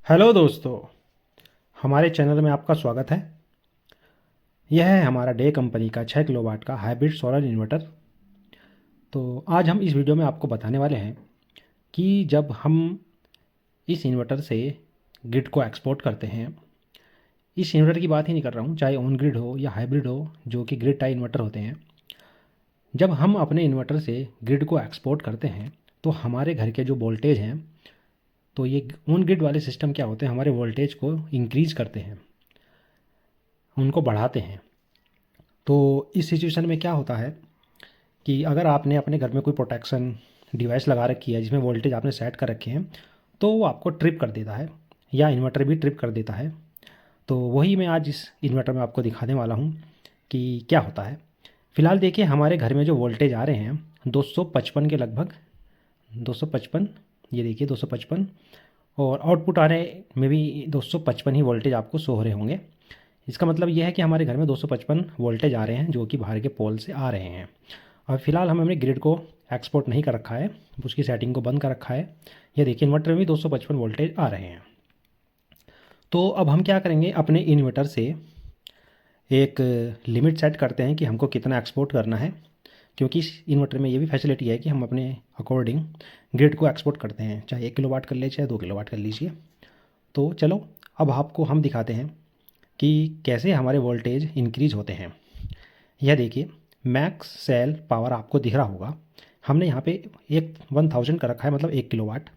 Hello दोस्तों, हमारे channel में आपका स्वागत है। यह है हमारा डे कंपनी का 6 किलोवाट का हाइब्रिड सोलर इन्वर्टर। तो आज हम इस वीडियो में आपको बताने वाले हैं कि जब हम इस इन्वर्टर से ग्रिड को एक्सपोर्ट करते हैं, इस इन्वर्टर की बात ही नहीं कर रहा हूँ, चाहे ऑन ग्रिड हो या हाइब्रिड हो, जो कि ग्रिड टाई इन्वर्टर होते हैं। जब हम अपने इन्वर्टर से ग्रिड को एक्सपोर्ट करते हैं तो हमारे घर के जो वोल्टेज हैं, तो ये ऑन ग्रिड वाले सिस्टम क्या होते हैं, हमारे वोल्टेज को इंक्रीज़ करते हैं, उनको बढ़ाते हैं। तो इस सिचुएशन में क्या होता है कि अगर आपने अपने घर में कोई प्रोटेक्शन डिवाइस लगा रखी है जिसमें वोल्टेज आपने सेट कर रखे हैं, तो वो आपको ट्रिप कर देता है या इन्वर्टर भी ट्रिप कर देता है। तो वही मैं आज इस इन्वर्टर में आपको दिखाने वाला हूँ कि क्या होता है। फ़िलहाल देखिए, हमारे घर में जो वोल्टेज आ रहे हैं 255 के लगभग, 255, ये देखिए 255, और आउटपुट आ रहे में भी 255 ही वोल्टेज आपको शो हो रहे होंगे। इसका मतलब यह है कि हमारे घर में 255 वोल्टेज आ रहे हैं जो कि बाहर के पोल से आ रहे हैं। और फिलहाल हमने ग्रिड को एक्सपोर्ट नहीं कर रखा है, उसकी सेटिंग को बंद कर रखा है। ये देखिए, इन्वर्टर में भी 255 वोल्टेज आ रहे हैं। तो अब हम क्या करेंगे, अपने इन्वर्टर से एक लिमिट सेट करते हैं कि हमको कितना एक्सपोर्ट करना है, क्योंकि इस इन्वर्टर में ये भी फैसिलिटी है कि हम अपने अकॉर्डिंग ग्रिड को एक्सपोर्ट करते हैं, चाहे 1 किलोवाट कर ले चाहे 2 किलोवाट कर लीजिए। तो चलो, अब आपको हम दिखाते हैं कि कैसे हमारे वोल्टेज इंक्रीज़ होते हैं। यह देखिए, मैक्स सेल पावर आपको दिख रहा होगा। हमने यहाँ पे एक 1000 का रखा है, मतलब 1 किलोवाट।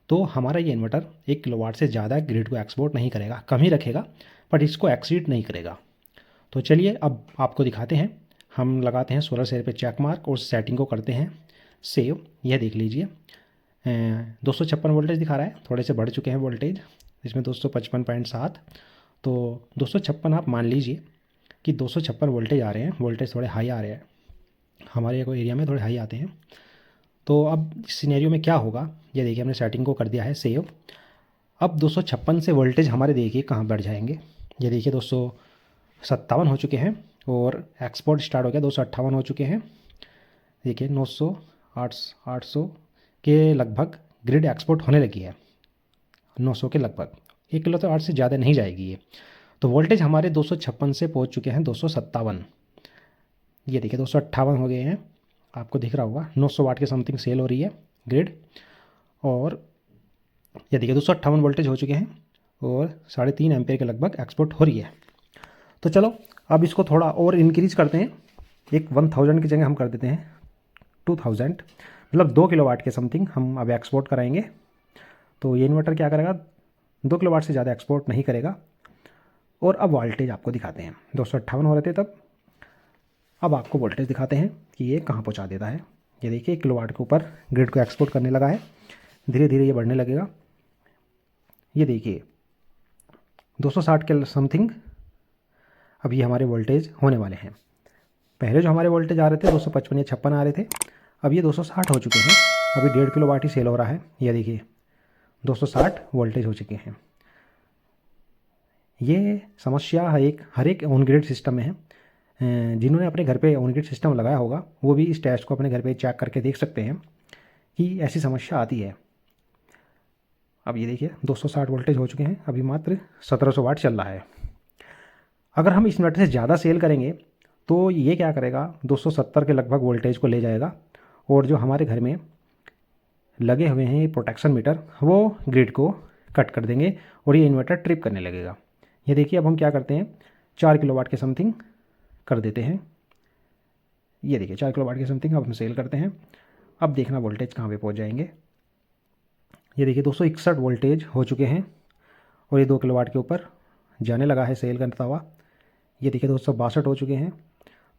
तो हमारा ये इन्वर्टर 1 किलोवाट से ज़्यादा ग्रिड को एक्सपोर्ट नहीं करेगा, कम ही रखेगा, बट इसको एक्सीड नहीं करेगा। तो चलिए अब आपको दिखाते हैं। हम लगाते हैं सोलर सेल पे चेक मार्क और सेटिंग को करते हैं सेव। यह देख लीजिए, 256 वोल्टेज दिखा रहा है, थोड़े से बढ़ चुके हैं वोल्टेज, इसमें 255.7। तो 256 आप मान लीजिए कि 256 वोल्टेज आ रहे हैं, वोल्टेज थोड़े हाई आ रहे हैं, हमारे को एरिया में थोड़े हाई आते हैं। तो अब इस सिनेरियो में क्या होगा, ये देखिए हमने सेटिंग को कर दिया है सेव। अब 256 से वोल्टेज हमारे देखिए कहाँ बढ़ जाएंगे, ये देखिए 257 हो चुके हैं और एक्सपोर्ट स्टार्ट हो गया, 258 हो चुके हैं। देखिए 900, 800 के लगभग ग्रिड एक्सपोर्ट होने लगी है, 900 के लगभग। 1 किलो तो 8 से ज़्यादा नहीं जाएगी ये। तो वोल्टेज हमारे 256 से पहुंच चुके हैं 257। ये देखिए 258 हो गए हैं, आपको दिख रहा होगा। 900 वाट के समथिंग सेल हो रही है ग्रिड, और ये देखिए 258 वोल्टेज हो चुके हैं और 3.5 एम्पेयर के लगभग एक्सपोर्ट हो रही है। तो चलो अब इसको थोड़ा और इंक्रीज करते हैं। एक 1000 की जगह हम कर देते हैं 2000, मतलब 2 किलोवाट के समथिंग हम अब एक्सपोर्ट कराएंगे। तो ये इन्वर्टर क्या करेगा, 2 किलोवाट से ज़्यादा एक्सपोर्ट नहीं करेगा। और अब वोल्टेज आपको दिखाते हैं, 258 हो रहे थे तब, अब आपको वोल्टेज दिखाते हैं कि ये कहाँ पहुँचा देता है। ये देखिए 1 किलोवाट के ऊपर ग्रिड को एक्सपोर्ट करने लगा है, धीरे धीरे ये बढ़ने लगेगा। ये देखिए 260 के समथिंग अब ये हमारे वोल्टेज होने वाले हैं। पहले जो हमारे वोल्टेज आ रहे थे 255 या 56 आ रहे थे, अब ये 260 हो चुके हैं। अभी 1.5 किलोवाट ही सेल हो रहा है। ये देखिए 260 वोल्टेज हो चुके हैं। ये समस्या हर एक ऑन ग्रिड सिस्टम में है। जिन्होंने अपने घर पे ऑन ग्रिड सिस्टम लगाया होगा वो भी इस टेस्ट को अपने घर पे चेक करके देख सकते हैं कि ऐसी समस्या आती है। अब ये देखिए 260 वोल्टेज हो चुके हैं, अभी मात्र 1700 वाट चल रहा है। अगर हम इस इन्वर्टर से ज़्यादा सेल करेंगे तो ये क्या करेगा, 270 के लगभग वोल्टेज को ले जाएगा, और जो हमारे घर में लगे हुए हैं प्रोटेक्शन मीटर वो ग्रिड को कट कर देंगे और ये इन्वर्टर ट्रिप करने लगेगा। ये देखिए अब हम क्या करते हैं, 4 किलोवाट के समथिंग कर देते हैं। ये देखिए 4 किलोवाट के समथिंग अब हम सेल करते हैं। अब देखना वोल्टेज कहाँ पे पहुँच जाएंगे। ये देखिए 261 वोल्टेज हो चुके हैं और ये 2 किलोवाट के ऊपर जाने लगा है सेल करता हुआ। ये देखिए 262 हो चुके हैं।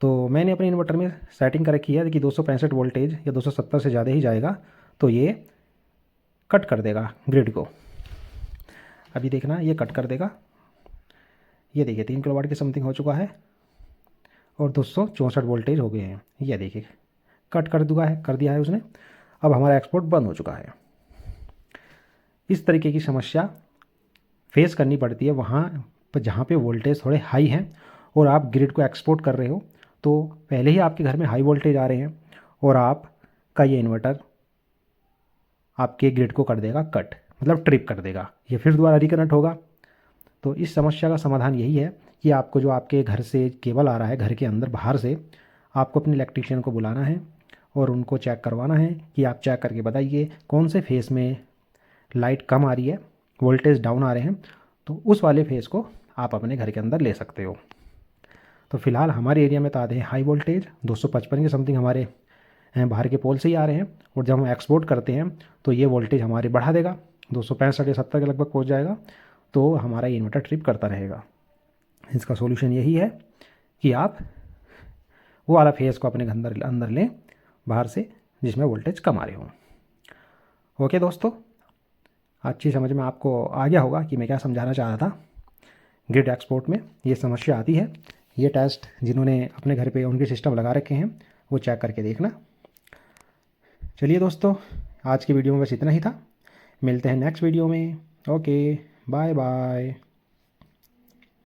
तो मैंने अपने इन्वर्टर में सेटिंग कर रखी है कि 265 वोल्टेज या 270 से ज़्यादा ही जाएगा तो ये कट कर देगा ग्रिड को। अभी देखना ये कट कर देगा। ये देखिए 3 किलोवाट के समथिंग हो चुका है और 264 वोल्टेज हो गए हैं। ये देखिए कट कर दिया है उसने। अब हमारा एक्सपोर्ट बंद हो चुका है। इस तरीके की समस्या फेस करनी पड़ती है वहाँ पर जहाँ पे वोल्टेज थोड़े हाई हैं और आप ग्रिड को एक्सपोर्ट कर रहे हो, तो पहले ही आपके घर में हाई वोल्टेज आ रहे हैं और आपका ये इन्वर्टर आपके ग्रिड को कर देगा कट। मतलब ट्रिप कर देगा, ये फिर दोबारा रिकनेक्ट होगा। तो इस समस्या का समाधान यही है कि आपको जो आपके घर से केबल आ रहा है, घर के अंदर बाहर से, आपको अपने इलेक्ट्रीशियन को बुलाना है और उनको चेक करवाना है कि आप चेक करके बताइए कौन से फेस में लाइट कम आ रही है, वोल्टेज डाउन आ रहे हैं, तो उस वाले फेस को आप अपने घर के अंदर ले सकते हो। तो फ़िलहाल हमारे एरिया में तो आते हैं हाई वोल्टेज 255 के समथिंग हमारे बाहर के पोल से ही आ रहे हैं, और जब हम एक्सपोर्ट करते हैं तो ये वोल्टेज हमारे बढ़ा देगा, 265 या 70 के लगभग पहुंच जाएगा, तो हमारा ये इन्वर्टर ट्रिप करता रहेगा। इसका सॉल्यूशन यही है कि आप वो वाला फेस को अपने अंदर अंदर लें बाहर से, जिसमें वोल्टेज कम आ रहे हों। ओके दोस्तों, अच्छी समझ में आपको आ गया होगा कि मैं क्या समझाना चाह रहा था। ग्रिड एक्सपोर्ट में ये समस्या आती है, ये टेस्ट जिन्होंने अपने घर पे उनके सिस्टम लगा रखे हैं वो चेक करके देखना। चलिए दोस्तों, आज की वीडियो में बस इतना ही था, मिलते हैं नेक्स्ट वीडियो में। Okay, bye bye.